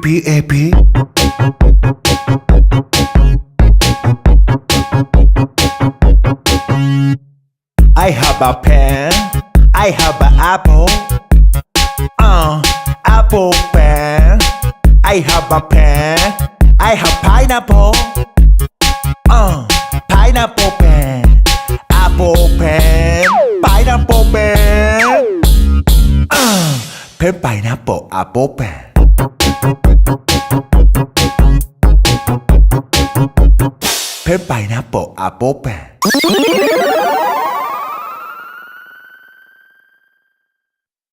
PPAP. I have a pen. I have an apple. Apple pen. I have a pen. I have pineapple. Pineapple pen. Apple pen. Pineapple pen. Pen pineapple apple pen. Pen pineapple apple pen.